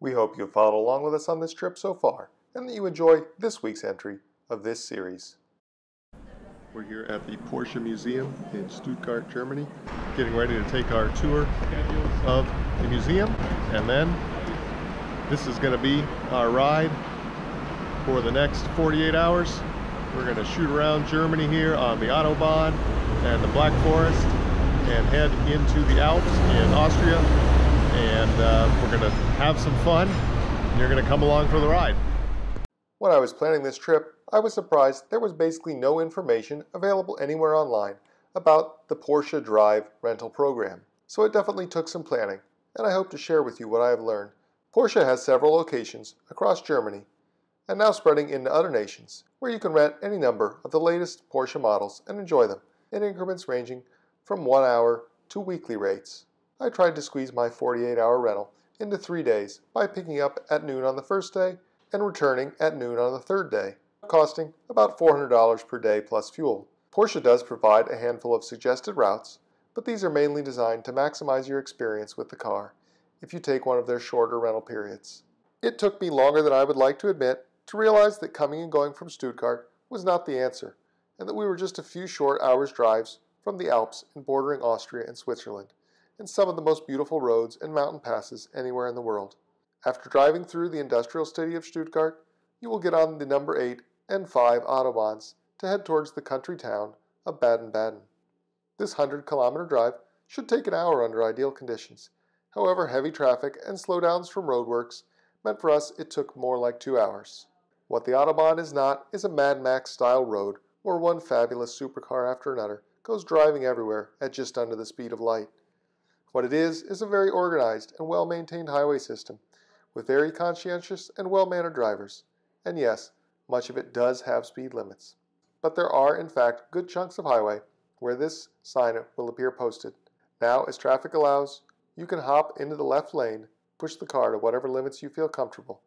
We hope you have followed along with us on this trip so far, and that you enjoy this week's entry of this series. We're here at the Porsche Museum in Stuttgart, Germany, getting ready to take our tour of the museum, and then this is going to be our ride for the next 48 hours. We're going to shoot around Germany here on the Autobahn and the Black Forest and head into the Alps in Austria, and we're going to have some fun, and you're going to come along for the ride. When I was planning this trip, I was surprised there was basically no information available anywhere online about the Porsche Drive rental program. So it definitely took some planning, and I hope to share with you what I have learned. Porsche has several locations across Germany, and now spreading into other nations, where you can rent any number of the latest Porsche models and enjoy them in increments ranging from 1 hour to weekly rates. I tried to squeeze my 48-hour rental into 3 days by picking up at noon on the first day and returning at noon on the third day, costing about $400 per day plus fuel. Porsche does provide a handful of suggested routes, but these are mainly designed to maximize your experience with the car if you take one of their shorter rental periods. It took me longer than I would like to admit to realize that coming and going from Stuttgart was not the answer, and that we were just a few short hours drives from the Alps and bordering Austria and Switzerland, and some of the most beautiful roads and mountain passes anywhere in the world. After driving through the industrial city of Stuttgart, you will get on the number 8 and 5 Autobahns to head towards the country town of Baden-Baden. This 100-kilometer drive should take an hour under ideal conditions. However, heavy traffic and slowdowns from roadworks meant for us it took more like 2 hours. What the Autobahn is not is a Mad Max-style road where one fabulous supercar after another goes driving everywhere at just under the speed of light. What it is a very organized and well-maintained highway system with very conscientious and well-mannered drivers. And yes, much of it does have speed limits. But there are, in fact, good chunks of highway where this sign will appear posted. Now, as traffic allows, you can hop into the left lane, push the car to whatever limits you feel comfortable.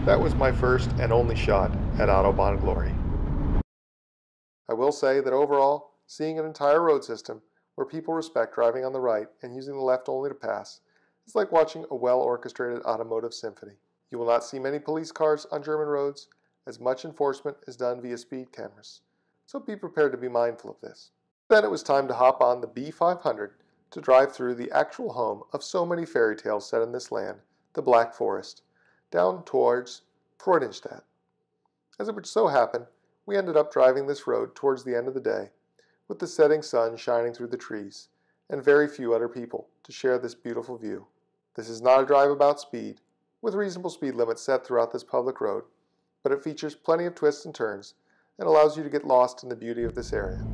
That was my first and only shot at Autobahn glory. I will say that overall, seeing an entire road system where people respect driving on the right and using the left only to pass is like watching a well-orchestrated automotive symphony. You will not see many police cars on German roads, as much enforcement is done via speed cameras. So be prepared to be mindful of this. Then it was time to hop on the B500 to drive through the actual home of so many fairy tales set in this land, the Black Forest, down towards Freudenstadt. As it would so happen, we ended up driving this road towards the end of the day, with the setting sun shining through the trees, and very few other people to share this beautiful view. This is not a drive about speed, with reasonable speed limits set throughout this public road, but it features plenty of twists and turns, and allows you to get lost in the beauty of this area.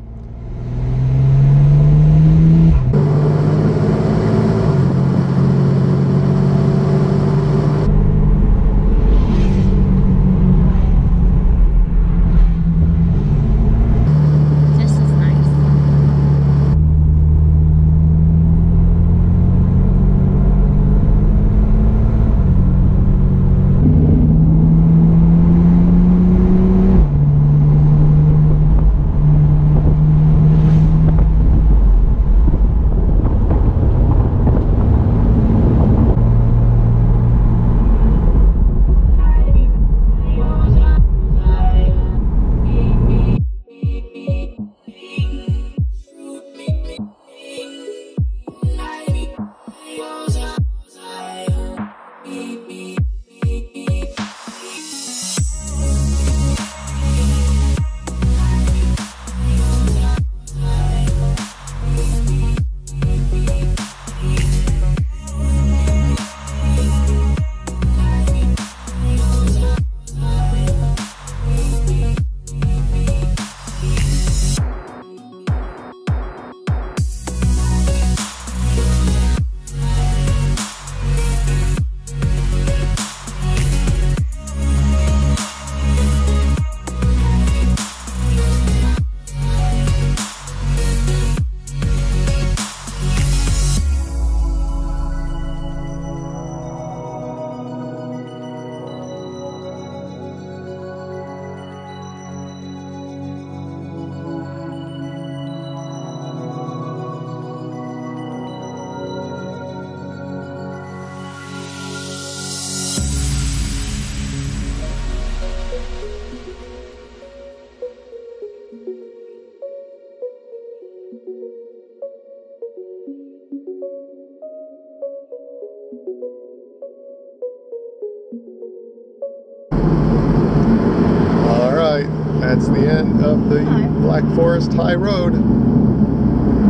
that's the end of the Black Forest High Road.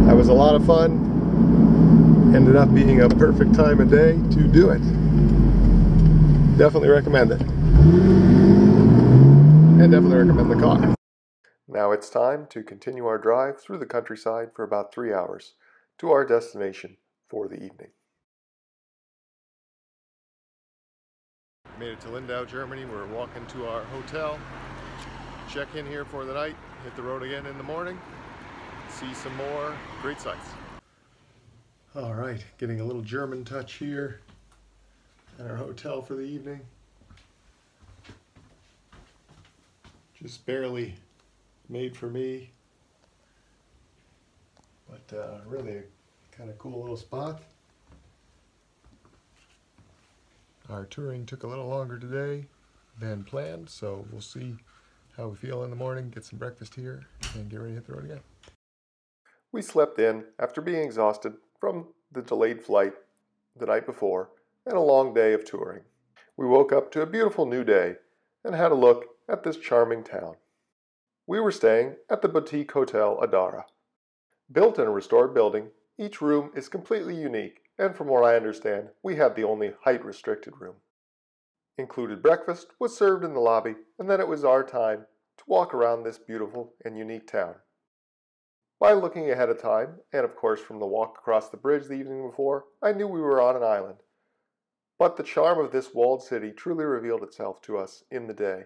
That was a lot of fun. Ended up being a perfect time of day to do it. Definitely recommend it. And definitely recommend the car. Now it's time to continue our drive through the countryside for about 3 hours to our destination for the evening. Made it to Lindau, Germany. We're walking to our hotel. Check in here for the night, hit the road again in the morning, see some more great sights. All right, getting a little German touch here at our hotel for the evening. Just barely made for me, but really a kind of cool little spot. Our touring took a little longer today than planned, so we'll see how we feel in the morning, get some breakfast here, and get ready to hit the road again. We slept in after being exhausted from the delayed flight the night before and a long day of touring. We woke up to a beautiful new day and had a look at this charming town. We were staying at the boutique hotel Adara. Built in a restored building, each room is completely unique, and from what I understand, we had the only height-restricted room. Included breakfast was served in the lobby, and then it was our time to walk around this beautiful and unique town. By looking ahead of time, and of course from the walk across the bridge the evening before, I knew we were on an island. But the charm of this walled city truly revealed itself to us in the day.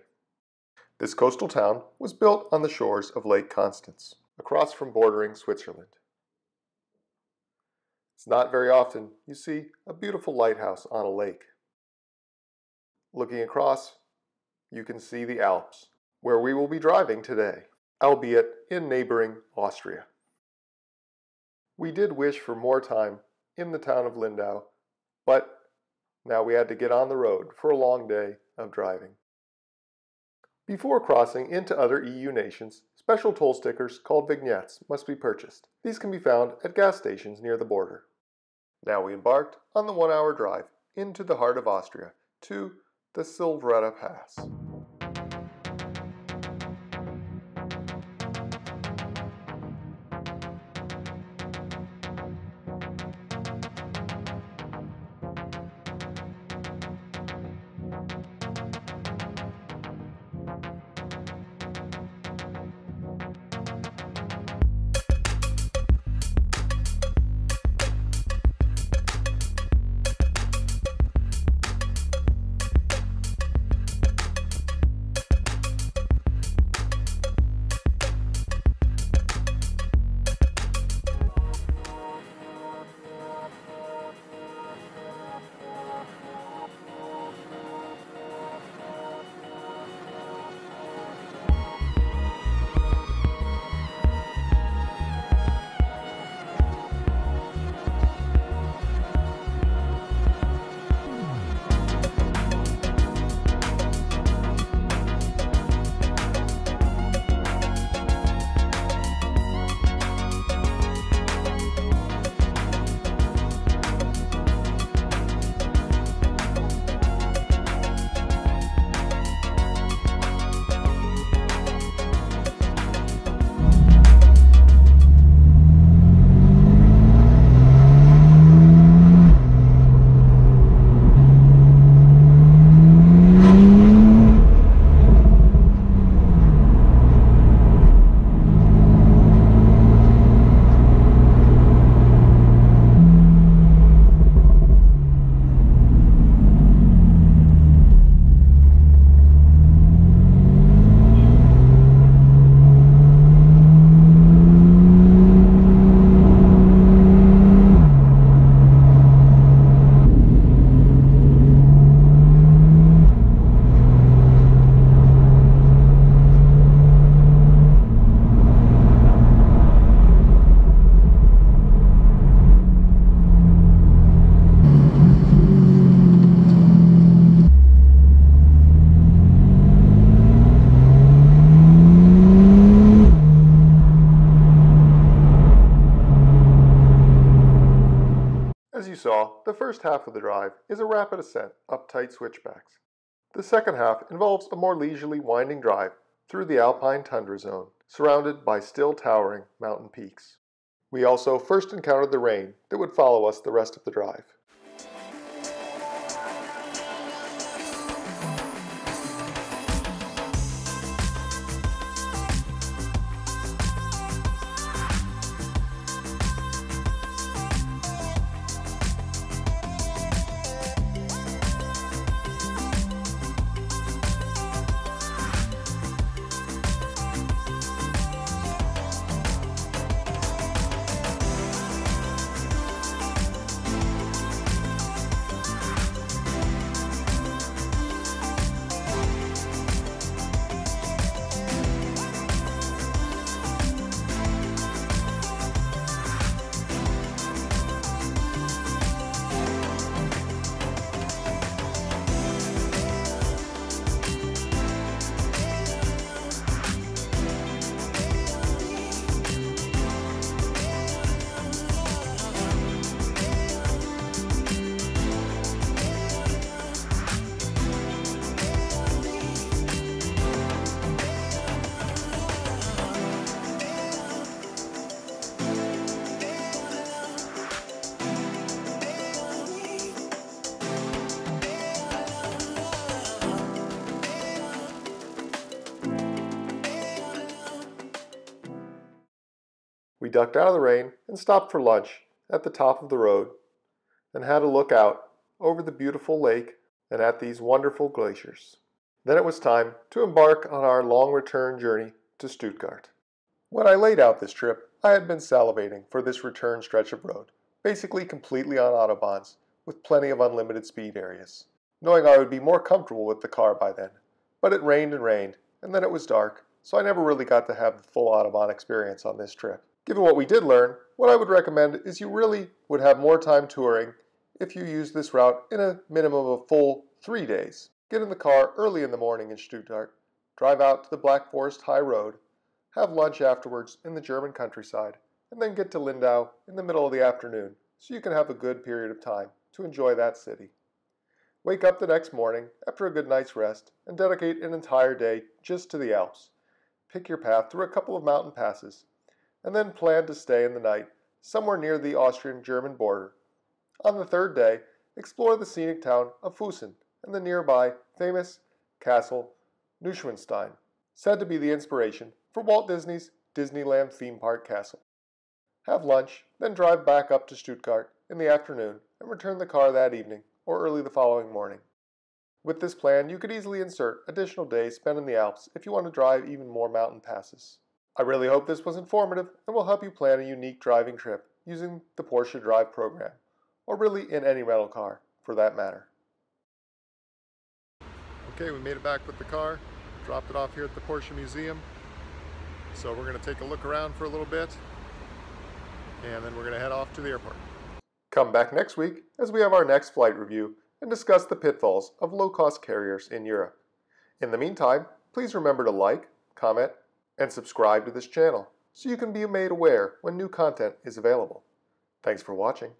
This coastal town was built on the shores of Lake Constance, across from bordering Switzerland. It's not very often you see a beautiful lighthouse on a lake. Looking across, you can see the Alps, where we will be driving today, albeit in neighboring Austria. We did wish for more time in the town of Lindau, but now we had to get on the road for a long day of driving. Before crossing into other EU nations, special toll stickers called vignettes must be purchased. These can be found at gas stations near the border. Now we embarked on the 1-hour drive into the heart of Austria to the Silvretta Pass. saw, the first half of the drive is a rapid ascent up tight switchbacks. The second half involves a more leisurely winding drive through the alpine tundra zone, surrounded by still towering mountain peaks. We also first encountered the rain that would follow us the rest of the drive. We ducked out of the rain and stopped for lunch at the top of the road, and had a look out over the beautiful lake and at these wonderful glaciers. Then it was time to embark on our long return journey to Stuttgart. When I laid out this trip, I had been salivating for this return stretch of road, basically completely on Autobahns, with plenty of unlimited speed areas, knowing I would be more comfortable with the car by then. But it rained, and then it was dark, so I never really got to have the full Autobahn experience on this trip. Given what we did learn, what I would recommend is you really would have more time touring if you use this route in a minimum of a full 3 days. Get in the car early in the morning in Stuttgart, drive out to the Black Forest High Road, have lunch afterwards in the German countryside, and then get to Lindau in the middle of the afternoon so you can have a good period of time to enjoy that city. Wake up the next morning after a good night's rest and dedicate an entire day just to the Alps. Pick your path through a couple of mountain passes, and then plan to stay in the night somewhere near the Austrian-German border. On the third day, explore the scenic town of Füssen and the nearby famous castle Neuschwanstein, said to be the inspiration for Walt Disney's Disneyland theme park castle. Have lunch, then drive back up to Stuttgart in the afternoon and return the car that evening or early the following morning. With this plan, you could easily insert additional days spent in the Alps if you want to drive even more mountain passes. I really hope this was informative and will help you plan a unique driving trip using the Porsche Drive program, or really in any rental car for that matter. Okay, we made it back with the car, dropped it off here at the Porsche Museum. So we're going to take a look around for a little bit, and then we're going to head off to the airport. Come back next week as we have our next flight review and discuss the pitfalls of low-cost carriers in Europe. In the meantime, please remember to like, comment, and subscribe to this channel so you can be made aware when new content is available. Thanks for watching.